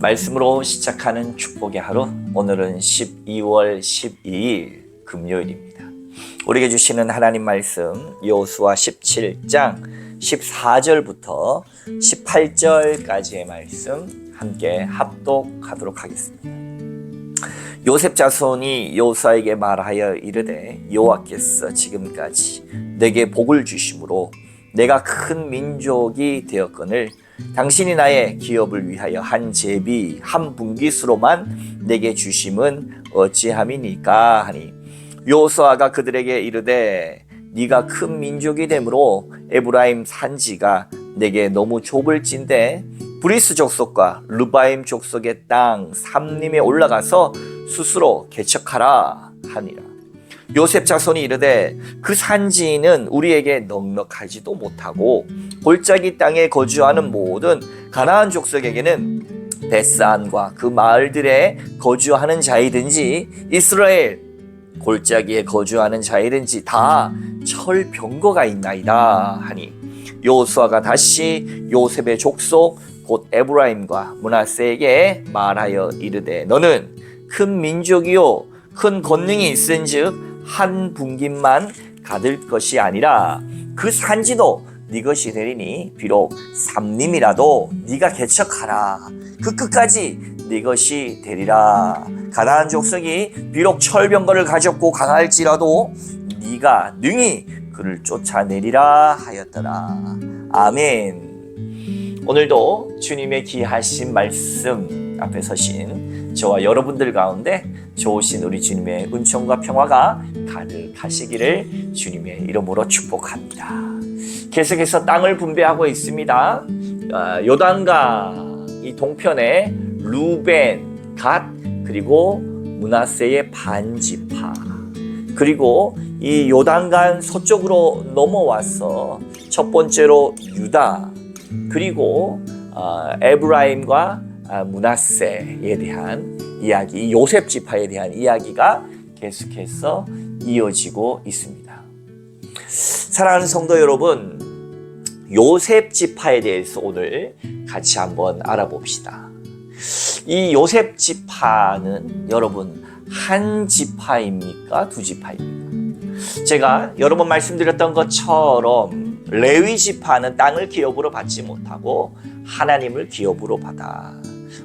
말씀으로 시작하는 축복의 하루, 오늘은 12월 12일 금요일입니다. 우리에게 주시는 하나님 말씀 여호수아 17장 14절부터 18절까지의 말씀 함께 합독하도록 하겠습니다. 요셉 자손이 여호수아에게 말하여 이르되 여호와께서 지금까지 내게 복을 주심으로 내가 큰 민족이 되었거늘 당신이 나의 기업을 위하여 한 제비 한 분깃으로만 내게 주심은 어찌함이니까 하니 여호수아가 그들에게 이르되 네가 큰 민족이 되므로 에브라임 산지가 내게 너무 좁을진데 브리스 족속과 르바임 족속의 땅 삼림에 올라가서 스스로 개척하라 하니라. 요셉 자손이 이르되 그 산지는 우리에게 넉넉하지도 못하고 골짜기 땅에 거주하는 모든 가나안 족속에게는 베스안과 그 마을들에 거주하는 자이든지 이스라엘 골짜기에 거주하는 자이든지 다 철병거가 있나이다 하니 여호수아가 다시 요셉의 족속 곧 에브라임과 므낫세에게 말하여 이르되 너는 큰 민족이요 큰 권능이 있은즉 한 분깃만 가들 것이 아니라 그 산지도 네 것이 되리니 비록 삼림이라도 네가 개척하라. 그 끝까지 네 것이 되리라. 가나안 족속이 비록 철병거를 가졌고 강할지라도 네가 능히 그를 쫓아내리라 하였더라. 아멘. 오늘도 주님의 귀하신 말씀 앞에 서신 저와 여러분들 가운데 좋으신 우리 주님의 은총과 평화가 가득하시기를 주님의 이름으로 축복합니다. 계속해서 땅을 분배하고 있습니다. 요단강 이 동편에 루벤, 갓 그리고 므낫세의 반지파 그리고 이 요단강 서쪽으로 넘어와서 첫 번째로 유다 그리고 에브라임과 므낫세에 대한 이야기, 요셉 지파에 대한 이야기가 계속해서 이어지고 있습니다. 사랑하는 성도 여러분, 요셉 지파에 대해서 오늘 같이 한번 알아봅시다. 이 요셉 지파는 여러분 한 지파입니까? 두 지파입니까? 제가 여러 번 말씀드렸던 것처럼 레위 지파는 땅을 기업으로 받지 못하고 하나님을 기업으로 받아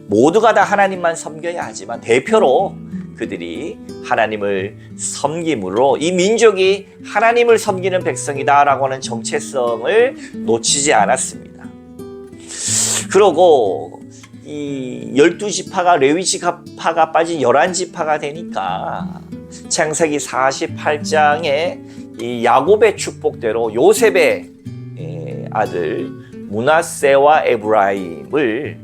모두가 다 하나님만 섬겨야 하지만 대표로 그들이 하나님을 섬김으로 이 민족이 하나님을 섬기는 백성이다라고 하는 정체성을 놓치지 않았습니다. 그러고 이 12지파가 레위 지파가 빠진 11지파가 되니까 창세기 48장에 이 야곱의 축복대로 요셉의 아들 므낫세와 에브라임을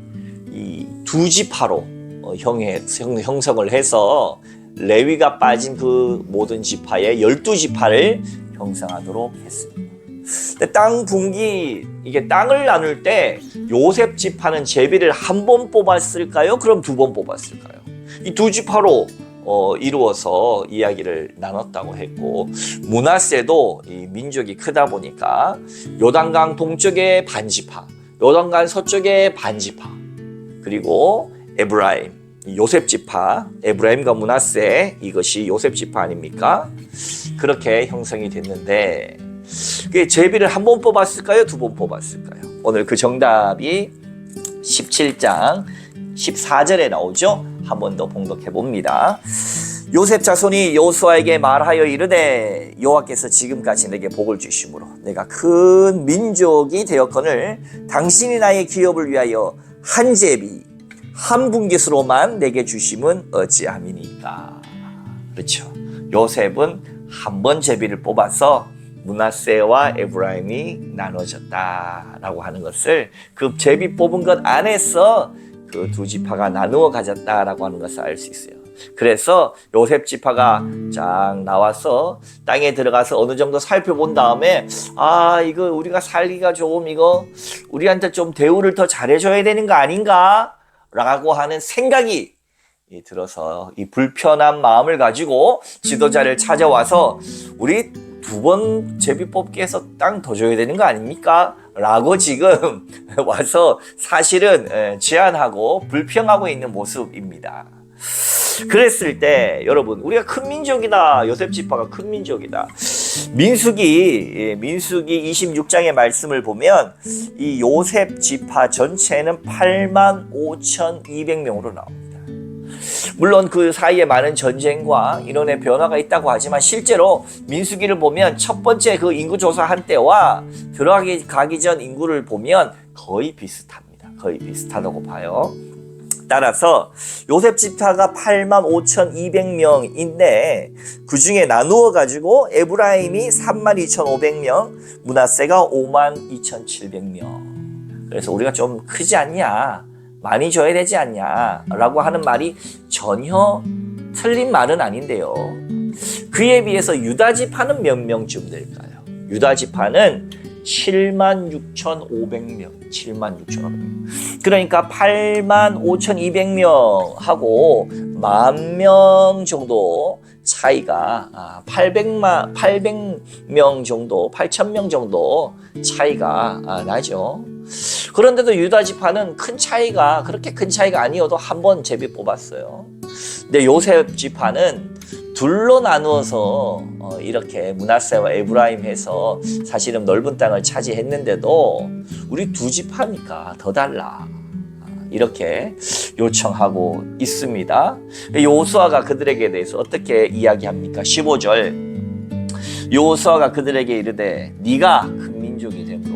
이 두 지파로 형성을 해서 레위가 빠진 그 모든 지파의 12지파를 형성하도록 했습니다. 근데 땅 분기 이게 땅을 나눌 때 요셉 지파는 제비를 한 번 뽑았을까요? 그럼 두 번 뽑았을까요? 이 두 지파로 이루어서 이야기를 나눴다고 했고 므낫세도 이 민족이 크다 보니까 요단강 동쪽의 반지파, 요단강 서쪽의 반지파 그리고 에브라임, 요셉 지파, 에브라임과 므낫세 이것이 요셉 지파 아닙니까? 그렇게 형성이 됐는데 제비를 한 번 뽑았을까요? 두 번 뽑았을까요? 오늘 그 정답이 17장 14절에 나오죠? 한 번 더 봉독해 봅니다. 요셉 자손이 여호수아에게 말하여 이르되 여호와께서 지금까지 내게 복을 주심으로 내가 큰 민족이 되었거늘 당신이 나의 기업을 위하여 한 제비 한 분깃으로만 내게 주심은 어찌함이니까. 그렇죠. 요셉은 한 번 제비를 뽑아서 므낫세와 에브라임이 나눠졌다라고 하는 것을 그 제비 뽑은 것 안에서 그 두 지파가 나누어 가졌다라고 하는 것을 알 수 있어요. 그래서 요셉 지파가 쫙 나와서 땅에 들어가서 어느 정도 살펴본 다음에 이거 우리가 살기가 좀 이거 우리한테 좀 대우를 더 잘해줘야 되는 거 아닌가? 라고 하는 생각이 들어서 이 불편한 마음을 가지고 지도자를 찾아와서 우리 두 번 제비 뽑기 해서 땅 더 줘야 되는 거 아닙니까? 라고 지금 와서 사실은 제안하고 불평하고 있는 모습입니다. 그랬을 때 여러분, 우리가 큰 민족이다. 요셉 지파가 큰 민족이다. 민수기 26장의 말씀을 보면 이 요셉 지파 전체는 85,200명으로 나옵니다. 물론 그 사이에 많은 전쟁과 이론의 변화가 있다고 하지만 실제로 민수기를 보면 첫 번째 그 인구 조사한 때와 들어가기 전 인구를 보면 거의 비슷합니다. 거의 비슷하다고 봐요. 따라서 요셉 지파가 85,200명인데 그 중에 나누어 가지고 에브라임이 32,500명, 므낫세가 52,700명. 그래서 우리가 좀 크지 않냐, 많이 줘야 되지 않냐 라고 하는 말이 전혀 틀린 말은 아닌데요. 그에 비해서 유다 지파는 몇 명쯤 될까요? 유다 지파는 76,500명. 그러니까 85,200명하고 10,000명 정도 차이가 800명 정도, 8,000명 정도 차이가 나죠. 그런데도 유다 지파는 큰 차이가, 그렇게 큰 차이가 아니어도 한 번 제비 뽑았어요. 근데 요셉 지파는 둘로 나누어서 이렇게 므낫세와 에브라임 해서 사실은 넓은 땅을 차지했는데도 우리 두 지파니까 더 달라, 이렇게 요청하고 있습니다. 여호수아가 그들에게 대해서 어떻게 이야기합니까? 15절, 여호수아가 그들에게 이르되 네가 큰 민족이 되므로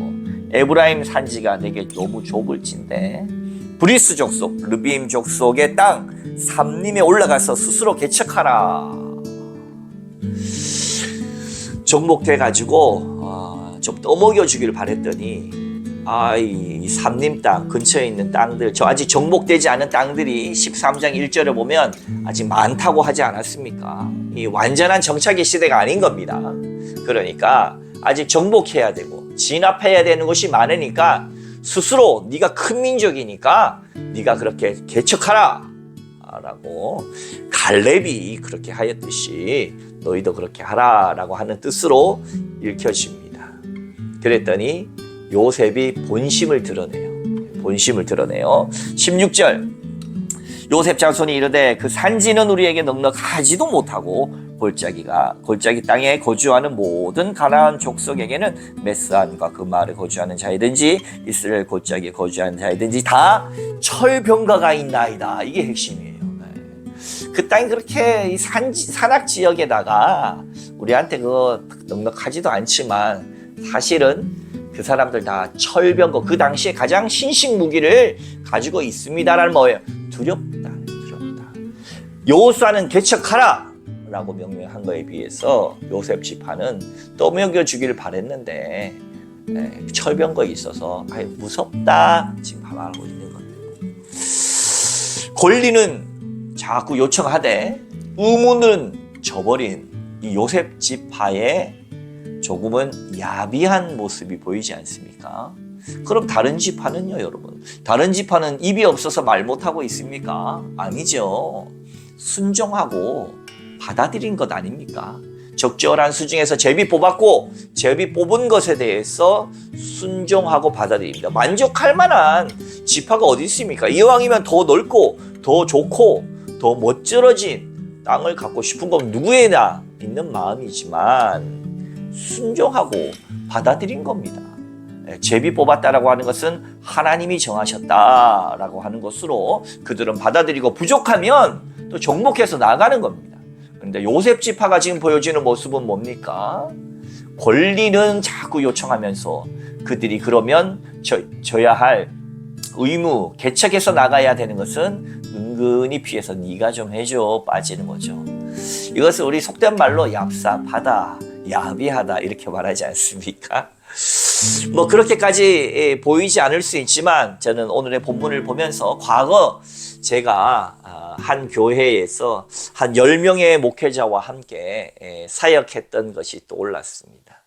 에브라임 산지가 내게 너무 좁을진데 브리스 족속, 르비임 족속의 땅 삼림에 올라가서 스스로 개척하라. 정복돼 가지고 좀 떠먹여 주기를 바랬더니 이 삼림 땅 근처에 있는 땅들, 저 아직 정복되지 않은 땅들이 13장 1절에 보면 아직 많다고 하지 않았습니까? 이 완전한 정착의 시대가 아닌 겁니다. 그러니까 아직 정복해야 되고 진압해야 되는 것이 많으니까 스스로 네가 큰 민족이니까 네가 그렇게 개척하라 라고, 갈렙이 그렇게 하였듯이 너희도 그렇게 하라 라고 하는 뜻으로 읽혀집니다. 그랬더니 요셉이 본심을 드러내요. 16절, 요셉 자손이 이르되 그 산지는 우리에게 넉넉하지도 못하고 골짜기 땅에 거주하는 모든 가나안 족속에게는 메스안과 그 마을에 거주하는 자이든지 이스라엘 골짜기에 거주하는 자이든지 다 철병가가 있나이다. 이게 핵심이에요. 그 땅이 그렇게 산악 지역에다가 우리한테 그 넉넉하지도 않지만 사실은 그 사람들 다 철병거, 그 당시에 가장 신식 무기를 가지고 있습니다라는 뭐예요? 두렵다. 여호수아는 개척하라 라고 명령한 거에 비해서 요셉 지파는 떠먹여 주기를 바랬는데 철병거에 있어서 무섭다 지금 말하고 있는 겁니다. 권리는 자꾸 요청하되 의무는 저버린 이 요셉 지파의 조금은 야비한 모습이 보이지 않습니까? 그럼 다른 지파는요, 여러분? 다른 지파는 입이 없어서 말 못하고 있습니까? 아니죠. 순종하고 받아들인 것 아닙니까? 적절한 수중에서 제비 뽑았고 제비 뽑은 것에 대해서 순종하고 받아들입니다. 만족할 만한 지파가 어디 있습니까? 이왕이면 더 넓고 더 좋고 더 멋들어진 땅을 갖고 싶은 건 누구에나 있는 마음이지만 순종하고 받아들인 겁니다. 제비 뽑았다라고 하는 것은 하나님이 정하셨다라고 하는 것으로 그들은 받아들이고 부족하면 또 정복해서 나가는 겁니다. 그런데 요셉 지파가 지금 보여주는 모습은 뭡니까? 권리는 자꾸 요청하면서 그들이 그러면 져야 할 의무, 개척해서 나가야 되는 것은 은근히 피해서 네가 좀 해줘 빠지는 거죠. 이것을 우리 속된 말로 얍삽하다, 야비하다 이렇게 말하지 않습니까? 뭐 그렇게까지 보이지 않을 수 있지만 저는 오늘의 본문을 보면서 과거 제가 한 교회에서 한 10명의 목회자와 함께 사역했던 것이 떠올랐습니다.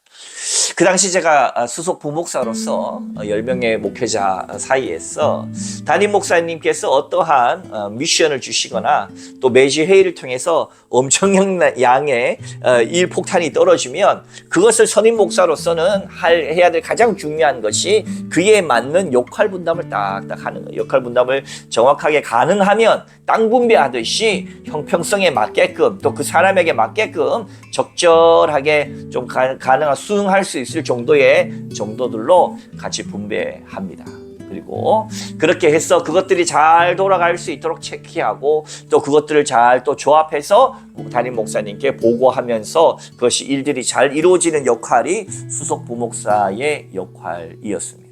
그 당시 제가 수석 부목사로서 10명의 목회자 사이에서 담임 목사님께서 어떠한 미션을 주시거나 또 매주 회의를 통해서 엄청난 양의 일 폭탄이 떨어지면 그것을 선임 목사로서는 해야 될 가장 중요한 것이 그에 맞는 역할 분담을 딱딱 하는 거예요. 역할 분담을 정확하게 가능하면 땅 분배하듯이 형평성에 맞게끔 또 그 사람에게 맞게끔 적절하게 좀 가능한 수긍할 수 있을 정도들로 같이 분배합니다. 그리고 그렇게 해서 그것들이 잘 돌아갈 수 있도록 체크하고 또 그것들을 잘 또 조합해서 담임 목사님께 보고하면서 그것이 일들이 잘 이루어지는 역할이 수석 부목사의 역할이었습니다.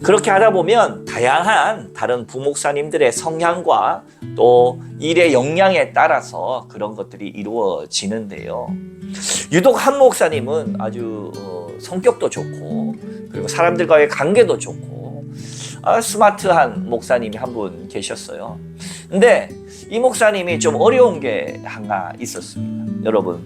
그렇게 하다 보면 다양한 다른 부목사님들의 성향과 또 일의 역량에 따라서 그런 것들이 이루어지는데요. 유독 한 목사님은 아주 성격도 좋고 그리고 사람들과의 관계도 좋고 스마트한 목사님이 한 분 계셨어요. 근데 이 목사님이 좀 어려운 게 하나 있었습니다. 여러분,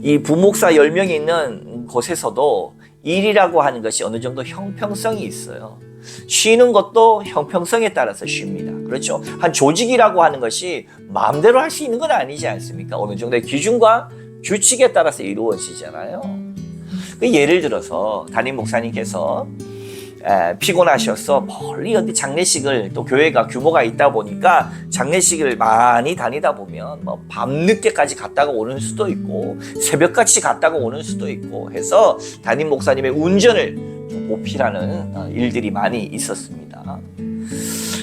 이 부목사 10명이 있는 곳에서도 일이라고 하는 것이 어느 정도 형평성이 있어요. 쉬는 것도 형평성에 따라서 쉽니다. 그렇죠? 한 조직이라고 하는 것이 마음대로 할 수 있는 건 아니지 않습니까? 어느 정도의 기준과 규칙에 따라서 이루어지잖아요. 예를 들어서 담임 목사님께서 피곤하셔서 멀리 어디 장례식을 또 교회가 규모가 있다 보니까 장례식을 많이 다니다 보면 뭐 밤늦게까지 갔다가 오는 수도 있고 새벽같이 갔다가 오는 수도 있고 해서 담임 목사님의 운전을 좀 보필하는 일들이 많이 있었습니다.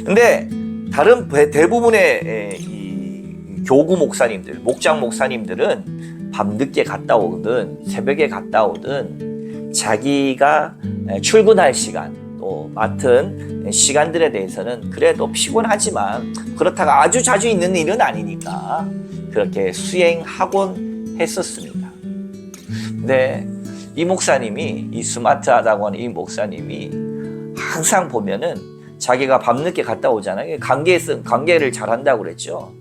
근데 다른 대부분의 이 교구 목사님들, 목장 목사님들은 밤늦게 갔다 오든 새벽에 갔다 오든 자기가 출근할 시간 또 맡은 시간들에 대해서는 그래도 피곤하지만 그렇다고 아주 자주 있는 일은 아니니까 그렇게 수행하곤 했었습니다. 근데 이 목사님이, 이 스마트하다고 하는 이 목사님이 항상 보면은 자기가 밤늦게 갔다 오잖아요. 관계를 잘한다고 그랬죠.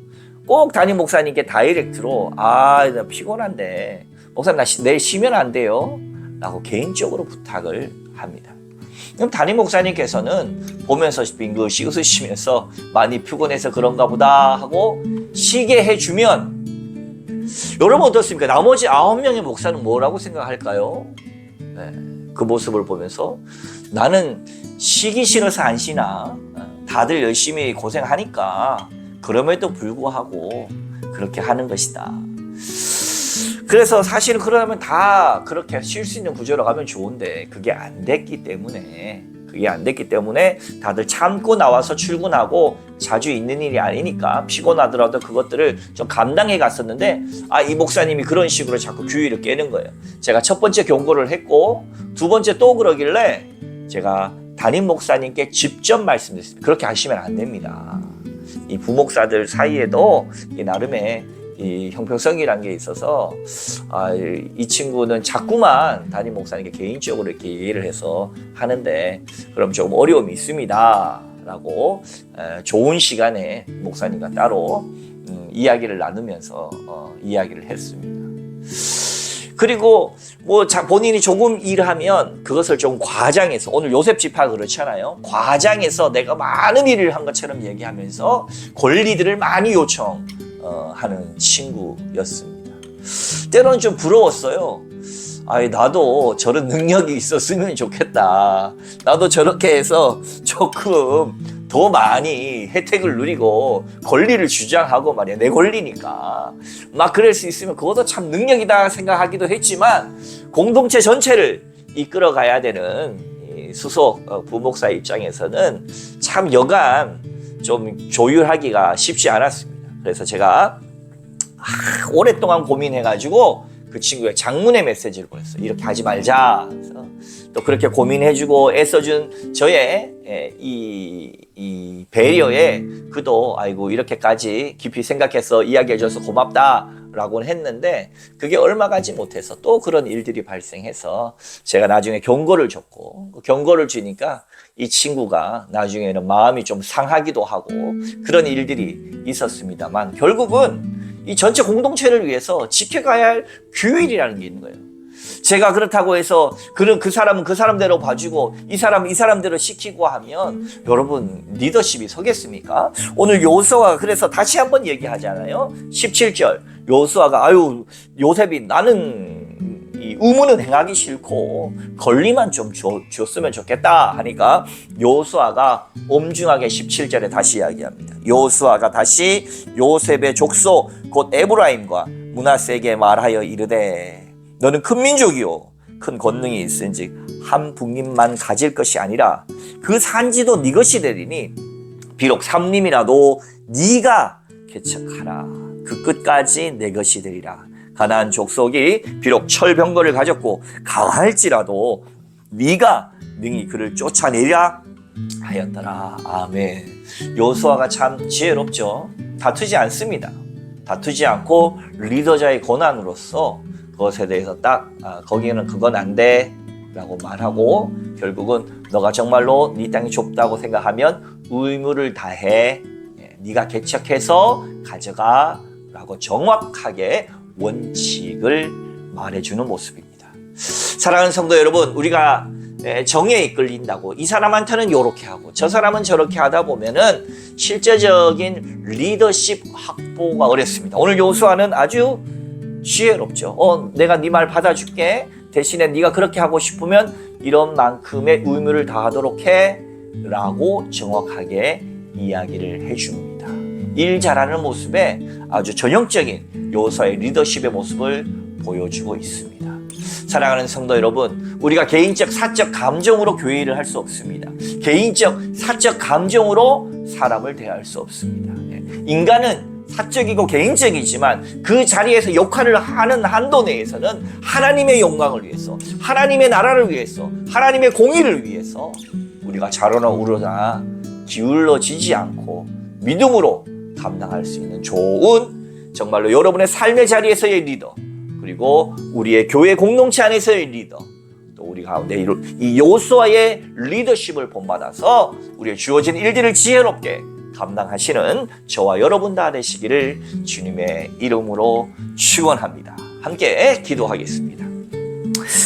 꼭 담임 목사님께 다이렉트로 나 피곤한데 목사님 나 내일 쉬면 안 돼요? 라고 개인적으로 부탁을 합니다. 그럼 담임 목사님께서는 보면서 빙긋이 웃으시면서 많이 피곤해서 그런가 보다 하고 쉬게 해주면 여러분 어떻습니까? 나머지 9명의 목사는 뭐라고 생각할까요? 네, 그 모습을 보면서 나는 쉬기 싫어서 안 쉬나? 다들 열심히 고생하니까 그럼에도 불구하고 그렇게 하는 것이다. 그래서 사실은 그러면 다 그렇게 쉴 수 있는 구조로 가면 좋은데 그게 안 됐기 때문에 다들 참고 나와서 출근하고 자주 있는 일이 아니니까 피곤하더라도 그것들을 좀 감당해 갔었는데 이 목사님이 그런 식으로 자꾸 규율을 깨는 거예요. 제가 첫 번째 경고를 했고 두 번째 또 그러길래 제가 담임 목사님께 직접 말씀드렸습니다. 그렇게 하시면 안 됩니다. 이 부목사들 사이에도 나름의 이 형평성이라는 게 있어서 이 친구는 자꾸만 담임 목사님께 개인적으로 이렇게 얘기를 해서 하는데 그럼 조금 어려움이 있습니다 라고 좋은 시간에 목사님과 따로 이야기를 나누면서 이야기를 했습니다. 그리고 본인이 조금 일하면 그것을 좀 과장해서 오늘 요셉 지파가 그렇잖아요. 과장해서 내가 많은 일을 한 것처럼 얘기하면서 권리들을 많이 요청하는 친구였습니다. 때로는 좀 부러웠어요. 나도 저런 능력이 있었으면 좋겠다. 나도 저렇게 해서 조금 더 많이 혜택을 누리고 권리를 주장하고 말이야. 내 권리니까. 막 그럴 수 있으면 그것도 참 능력이다 생각하기도 했지만 공동체 전체를 이끌어 가야 되는 수석 부목사 입장에서는 참 여간 좀 조율하기가 쉽지 않았습니다. 그래서 제가 오랫동안 고민해가지고 그 친구의 장문의 메시지를 보냈어요. 이렇게 하지 말자. 그래서 또 그렇게 고민해주고 애써준 저의 이 배려에 그도 아이고 이렇게까지 깊이 생각해서 이야기해줘서 고맙다라고는 했는데 그게 얼마 가지 못해서 또 그런 일들이 발생해서 제가 나중에 경고를 줬고 그 경고를 주니까 이 친구가 나중에는 마음이 좀 상하기도 하고 그런 일들이 있었습니다만 결국은 이 전체 공동체를 위해서 지켜가야 할 규율이라는 게 있는 거예요. 제가 그렇다고 해서 그 사람은 그 사람대로 봐주고 이 사람은 이 사람대로 시키고 하면 여러분 리더십이 서겠습니까? 오늘 요수아가 그래서 다시 한번 얘기하잖아요. 17절 요수아가 아유 요셉이 나는 이 의무는 행하기 싫고 권리만 좀 줬으면 좋겠다 하니까 요수아가 엄중하게 17절에 다시 이야기합니다. 요수아가 다시 요셉의 족속 곧 에브라임과 므낫세에게 말하여 이르되 너는 큰 민족이요 큰 권능이 있은즉 한 북림만 가질 것이 아니라 그 산지도 네 것이 되리니 비록 삼림이라도 네가 개척하라 그 끝까지 내 것이 되리라. 가나안 족속이 비록 철병거를 가졌고 강할지라도 네가 능히 그를 쫓아내리라 하였더라. 아멘. 요수아가 참 지혜롭죠. 다투지 않습니다. 다투지 않고 리더자의 권한으로서 그것에 대해서 딱 거기에는 그건 안 돼 라고 말하고 결국은 너가 정말로 네 땅이 좁다고 생각하면 의무를 다해 네가 개척해서 가져가 라고 정확하게 원칙을 말해주는 모습입니다. 사랑하는 성도 여러분, 우리가 정에 이끌린다고 이 사람한테는 이렇게 하고 저 사람은 저렇게 하다 보면은 실제적인 리더십 확보가 어렵습니다. 오늘 요수아는 아주 지혜롭죠. 내가 네 말 받아줄게. 대신에 네가 그렇게 하고 싶으면 이런 만큼의 의무를 다하도록 해 라고 정확하게 이야기를 해줍니다. 일 잘하는 모습에 아주 전형적인 요수아의 리더십의 모습을 보여주고 있습니다. 사랑하는 성도 여러분, 우리가 개인적 사적 감정으로 교회 일을 할 수 없습니다. 개인적 사적 감정으로 사람을 대할 수 없습니다. 인간은 사적이고 개인적이지만 그 자리에서 역할을 하는 한도 내에서는 하나님의 영광을 위해서, 하나님의 나라를 위해서, 하나님의 공의를 위해서 우리가 좌로나 우로나 기울어지지 않고 믿음으로 감당할 수 있는 좋은 정말로 여러분의 삶의 자리에서의 리더, 그리고 우리의 교회 공동체 안에서의 리더, 또 우리 가운데 이 요수아의 리더십을 본받아서 우리의 주어진 일들을 지혜롭게 감당하시는 저와 여러분 다 되시기를 주님의 이름으로 축원합니다. 함께 기도하겠습니다.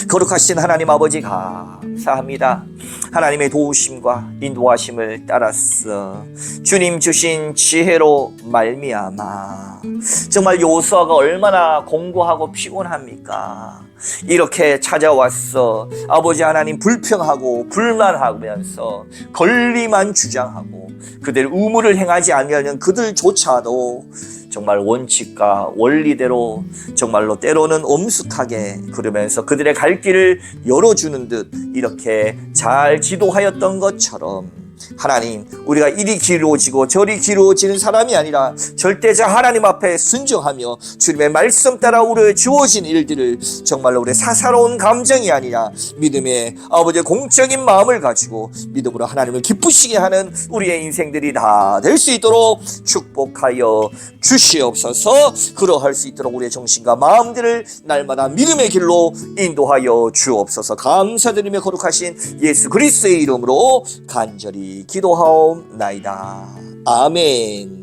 거룩하신 하나님 아버지 감사합니다. 하나님의 도우심과 인도하심을 따라서 주님 주신 지혜로 말미암아 정말 요수아가 얼마나 공고하고 피곤합니까? 이렇게 찾아왔어 아버지 하나님 불평하고 불만하면서 권리만 주장하고 그들 의무를 행하지 않으려는 그들조차도 정말 원칙과 원리대로 정말로 때로는 엄숙하게 그러면서 그들의 갈 길을 열어주는 듯 이렇게 잘 지도하였던 것처럼 하나님, 우리가 이리 기로워지고 저리 기로워지는 사람이 아니라 절대자 하나님 앞에 순종하며 주님의 말씀 따라 우리의 주어진 일들을 정말로 우리의 사사로운 감정이 아니라 믿음의 아버지의 공적인 마음을 가지고 믿음으로 하나님을 기쁘시게 하는 우리의 인생들이 다 될 수 있도록 축복하여 주시옵소서. 그러할 수 있도록 우리의 정신과 마음들을 날마다 믿음의 길로 인도하여 주옵소서. 감사드리며 거룩하신 예수 그리스도의 이름으로 간절히 기도하옵나이다. 아멘.